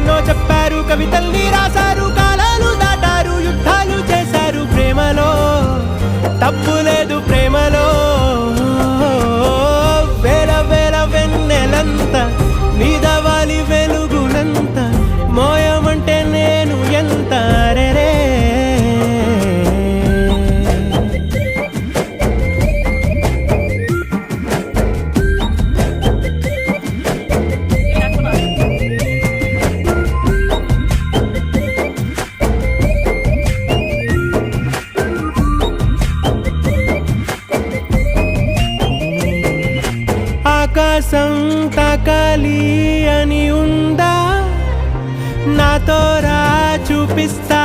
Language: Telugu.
ఎన్నో చెప్పారు, కవితల్ని రాశారు, కాలాలు దాటారు, యుద్ధాలు చేశారు. ప్రేమలో తప్పు లేదు, ప్రేమలో వేల వేల వెన్నెలంత నీదవాలి వెలుగునంత మోయమంటే నేను ఎంత రే. ఆకాశం తాకాలి అని ఉందా, నాతో రా చూపిస్తా